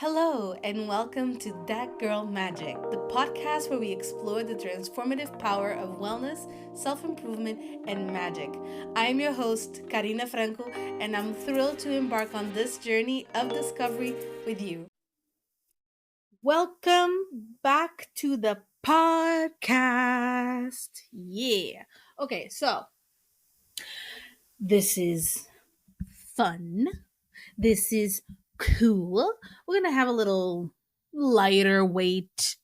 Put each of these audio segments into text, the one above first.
Hello, and welcome to That Girl Magic, the podcast where we explore the transformative power of wellness, self improvement, and magic. I am your host, Karinna Franco, and I'm thrilled to embark on this journey of discovery with you. Welcome back to the podcast. Yeah. Okay, so this is fun. This is cool. We're going to have a little lighter weight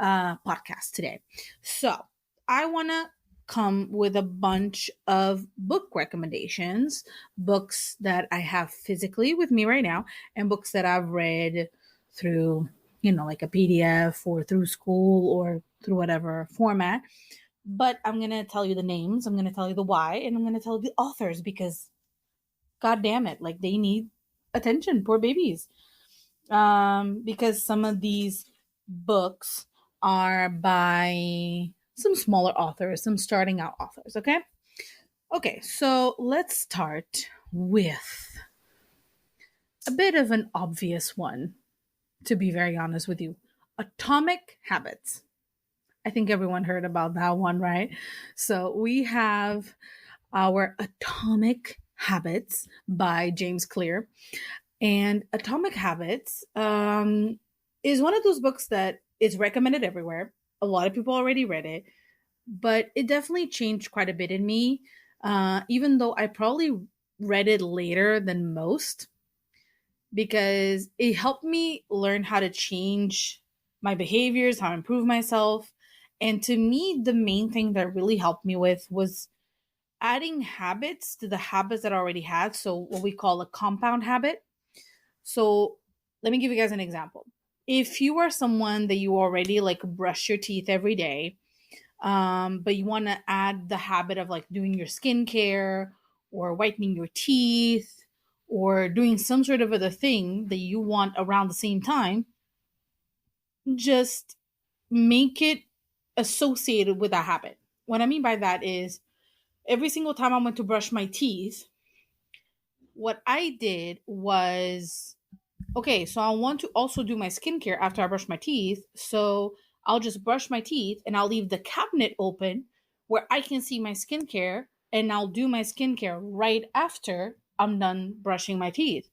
podcast today. So I want to come with a bunch of book recommendations, books that I have physically with me right now, and books that I've read through, like a PDF or through school or through whatever format. But I'm going to tell you the names, I'm going to tell you the why, and I'm going to tell you the authors because, god damn it, like they need attention, poor babies. Because some of these books are by some smaller authors, some starting out authors, okay? Okay, so let's start with a bit of an obvious one, to be very honest with you. Atomic Habits. I think everyone heard about that one, right? So we have our Atomic Habits by James Clear. And Atomic Habits is one of those books that is recommended everywhere. A lot of people already read it, but it definitely changed quite a bit in me, even though I probably read it later than most because it helped me learn how to change my behaviors, how to improve myself. And to me, the main thing that really helped me with was adding habits to the habits that I already had. So, what we call a compound habit. So let me give you guys an example. If you are someone that you already like brush your teeth every day, but you want to add the habit of like doing your skincare or whitening your teeth or doing some sort of other thing that you want around the same time, just make it associated with that habit. What I mean by that is every single time I went to brush my teeth, what I did was okay, so I want to also do my skincare after I brush my teeth. So I'll just brush my teeth and I'll leave the cabinet open where I can see my skincare and I'll do my skincare right after I'm done brushing my teeth.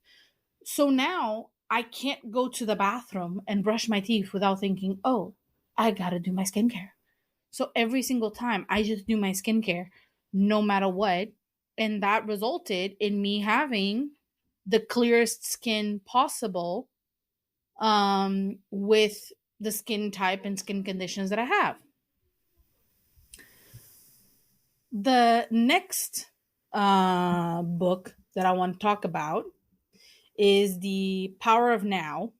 So now I can't go to the bathroom and brush my teeth without thinking, oh, I gotta do my skincare. So every single time I just do my skincare no matter what. And that resulted in me having the clearest skin possible with the skin type and skin conditions that I have. The next book that I want to talk about is The Power of Now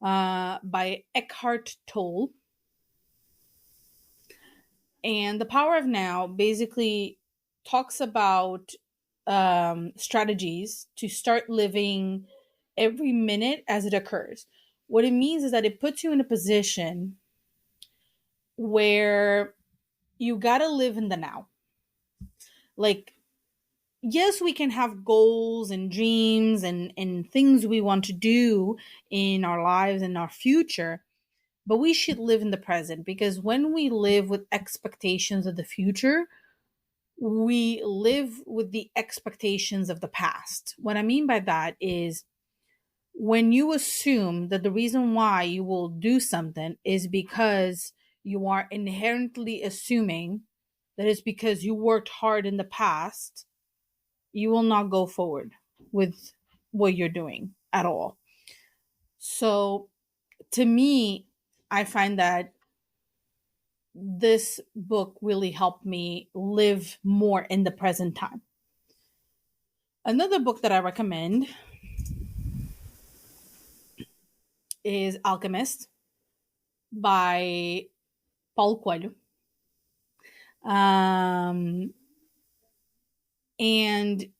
by Eckhart Tolle. And The Power of Now basically talks about strategies to start living every minute as it occurs. What it means is that it puts you in a position where you got to live in the now. Like, yes, we can have goals and dreams and things we want to do in our lives and our future, but we should live in the present because when we live with expectations of the future, we live with the expectations of the past. What I mean by that is when you assume that the reason why you will do something is because you are inherently assuming that it's because you worked hard in the past, you will not go forward with what you're doing at all. So to me, I find that this book really helped me live more in the present time. Another book that I recommend is Alchemist by Paulo Coelho. And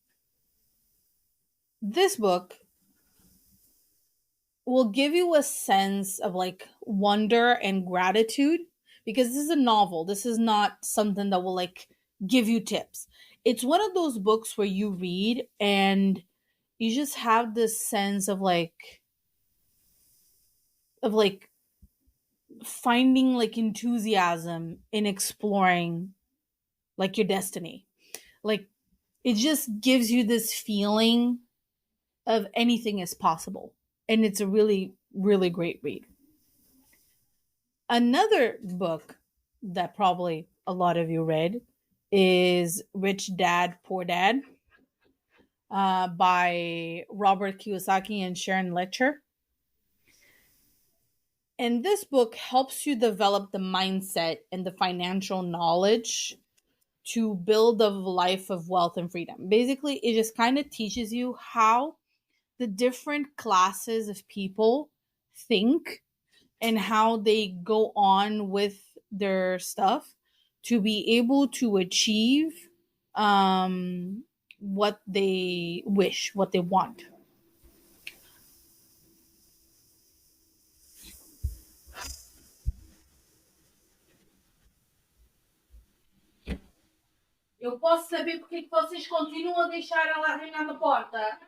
this book will give you a sense of like wonder and gratitude because this is a novel. This is not something that will like give you tips. It's one of those books where you read and you just have this sense of like of like finding like enthusiasm in exploring like your destiny. Like it just gives you this feeling of anything is possible. And it's a really, really great read. Another book that probably a lot of you read is Rich Dad, Poor Dad by Robert Kiyosaki and Sharon Lechter. And this book helps you develop the mindset and the financial knowledge to build a life of wealth and freedom. Basically, it just kind of teaches you how the different classes of people think and how they go on with their stuff to be able to achieve what they wish, what they want. Eu posso saber porque que vocês continuam a deixar ela arranhar na porta?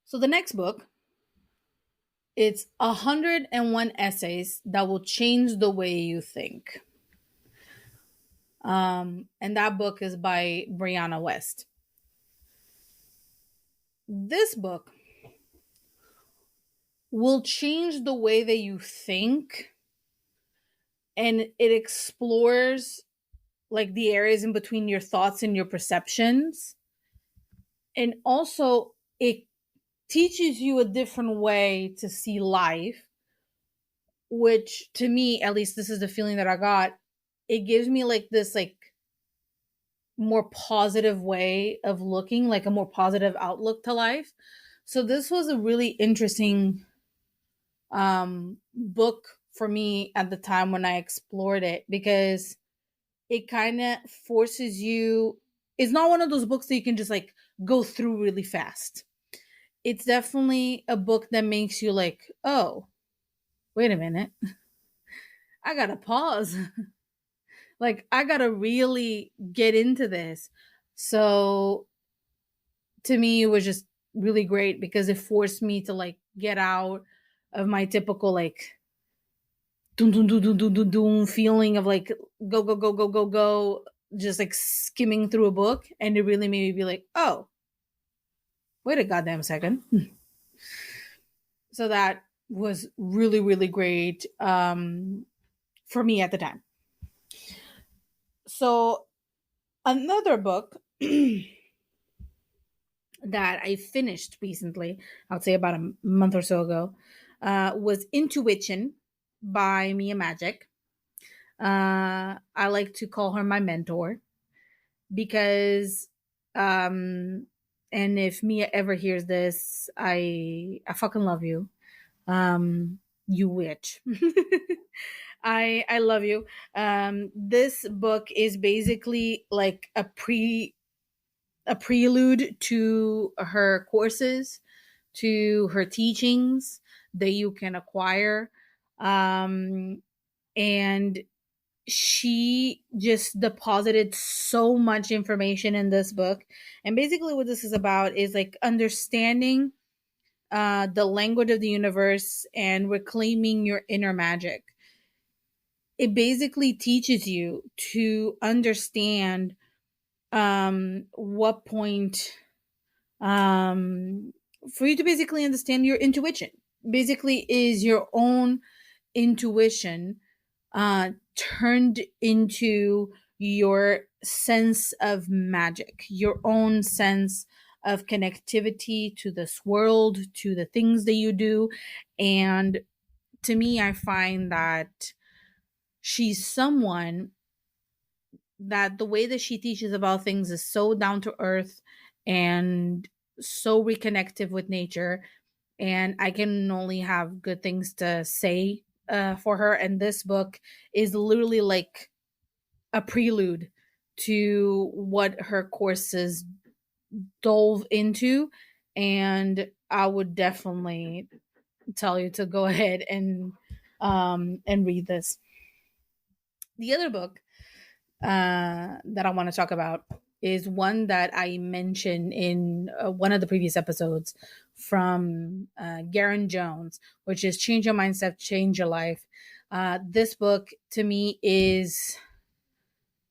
So the next book, it's 101 essays that will change the way you think. And that book is by Brianna West. This book will change the way that you think, and it explores like the areas in between your thoughts and your perceptions. And also it teaches you a different way to see life, which to me, at least this is the feeling that I got, it gives me like this like more positive way of looking, like a more positive outlook to life. So this was a really interesting book for me at the time when I explored it, because it kind of forces you, it's not one of those books that you can just like go through really fast. It's definitely a book that makes you like, oh, wait a minute, I gotta pause. Like I gotta really get into this. So to me it was just really great because it forced me to like get out of my typical like doom doom doom doom doom doom doom feeling of like go go go go go go, just like skimming through a book, and it really made me be like, oh, wait a goddamn second. So that was really, really great for me at the time. So another book that I finished recently, I would say about a month or so ago, was Intuition by Mia Magic. I like to call her my mentor because, and if Mia ever hears this, I fucking love you. You witch. I love you. This book is basically like a prelude to her courses, to her teachings that you can acquire. And she just deposited so much information in this book. And basically, what this is about is like understanding the language of the universe and reclaiming your inner magic. It basically teaches you to understand what point for you to basically understand your intuition. Basically, is your own intuition turned into your sense of magic, your own sense of connectivity to this world, to the things that you do. And to me, I find that she's someone that the way that she teaches about things is so down to earth and so reconnective with nature. And I can only have good things to say for her. And this book is literally like a prelude to what her courses dove into. And I would definitely tell you to go ahead and read this. The other book that I want to talk about is one that I mentioned in one of the previous episodes from Garen Jones, which is Change Your Mindset, Change Your Life. This book to me is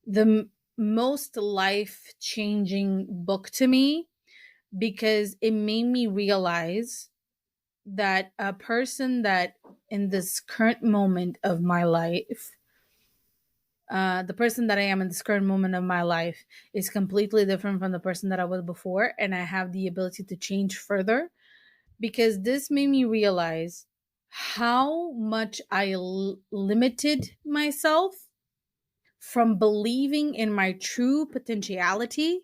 the most life changing book to me because it made me realize that a person that in this current moment of my life, the person that I am in this current moment of my life is completely different from the person that I was before. And I have the ability to change further because this made me realize how much I limited myself from believing in my true potentiality,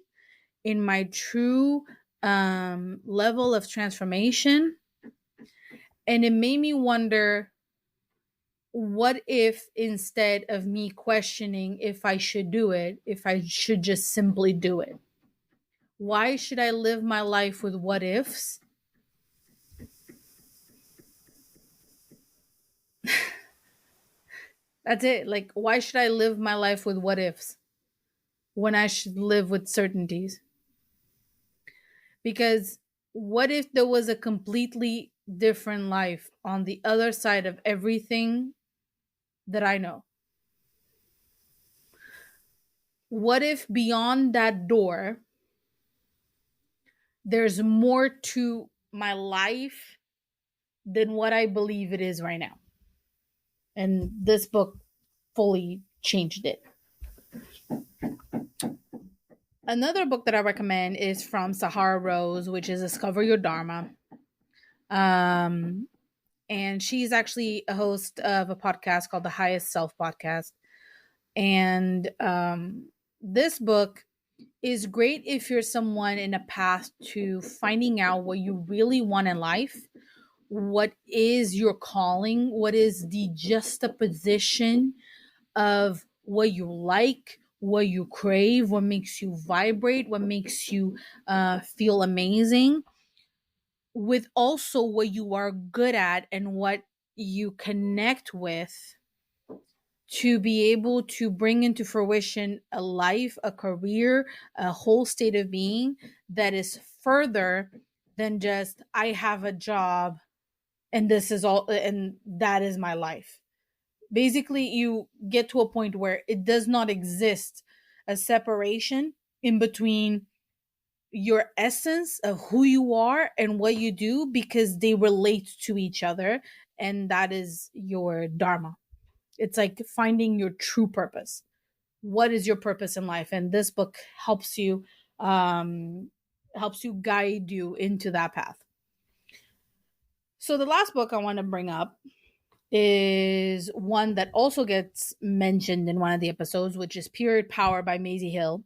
in my true level of transformation. And it made me wonder, what if instead of me questioning if I should do it, if I should just simply do it? Why should I live my life with what ifs? That's it. Like, why should I live my life with what ifs when I should live with certainties? Because what if there was a completely different life on the other side of everything that I know? What if beyond that door, there's more to my life than what I believe it is right now? And this book fully changed it. Another book that I recommend is from Sahara Rose, which is Discover Your Dharma. And she's actually a host of a podcast called the Highest Self Podcast. And this book is great if you're someone in a path to finding out what you really want in life. What is your calling? What is the juxtaposition of what you like, what you crave, what makes you vibrate, what makes you feel amazing, with also what you are good at and what you connect with, to be able to bring into fruition a life, a career, a whole state of being that is further than just I have a job and this is all and that is my life. Basically, you get to a point where it does not exist a separation in between your essence of who you are and what you do, because they relate to each other, and that is your dharma. It's like finding your true purpose. What is your purpose in life? And this book um helps you guide you into that path. So the last book I want to bring up is one that also gets mentioned in one of the episodes, which is Period Power by Maisie Hill.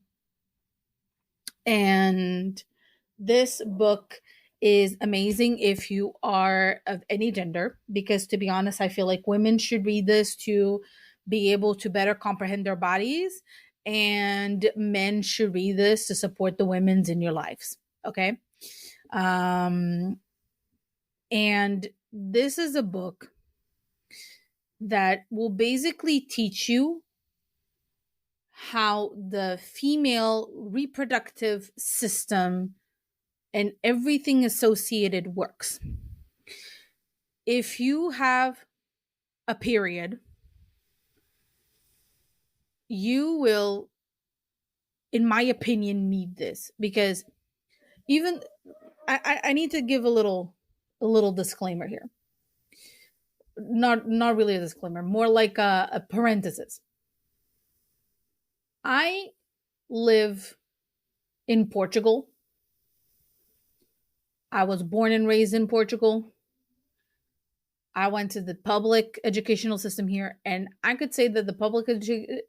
And this book is amazing if you are of any gender, because to be honest, I feel like women should read this to be able to better comprehend their bodies, and men should read this to support the women's in your lives. Okay. And this is a book that will basically teach you how the female reproductive system and everything associated works. If you have a period, you will, in my opinion, need this, because even I need to give a little disclaimer here. Not really a disclaimer, more like a parenthesis. I live in Portugal. I was born and raised in Portugal. I went to the public educational system here, and I could say that the public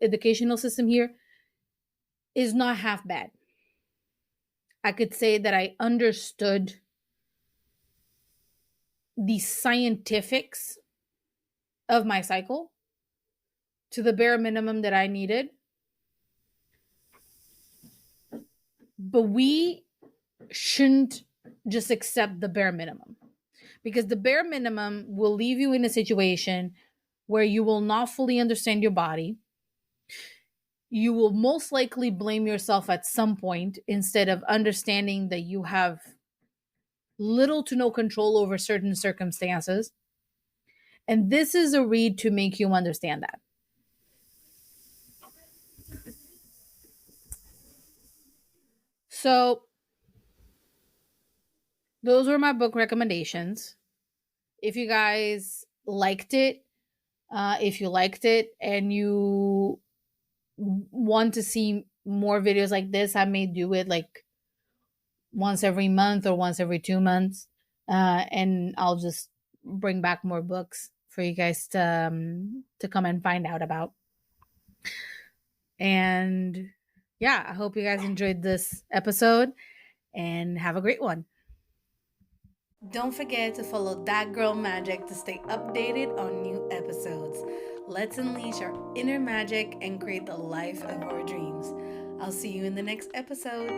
educational system here is not half bad. I could say that I understood the scientifics of my cycle to the bare minimum that I needed. But we shouldn't just accept the bare minimum, because the bare minimum will leave you in a situation where you will not fully understand your body. You will most likely blame yourself at some point instead of understanding that you have little to no control over certain circumstances. And this is a read to make you understand that. So, those were my book recommendations. If you guys liked it, if you liked it and you want to see more videos like this, I may do it like once every month or once every 2 months. And I'll just bring back more books for you guys to come and find out about. And yeah, I hope you guys enjoyed this episode and have a great one. Don't forget to follow That Girl Magic to stay updated on new episodes. Let's unleash our inner magic and create the life of our dreams. I'll see you in the next episode.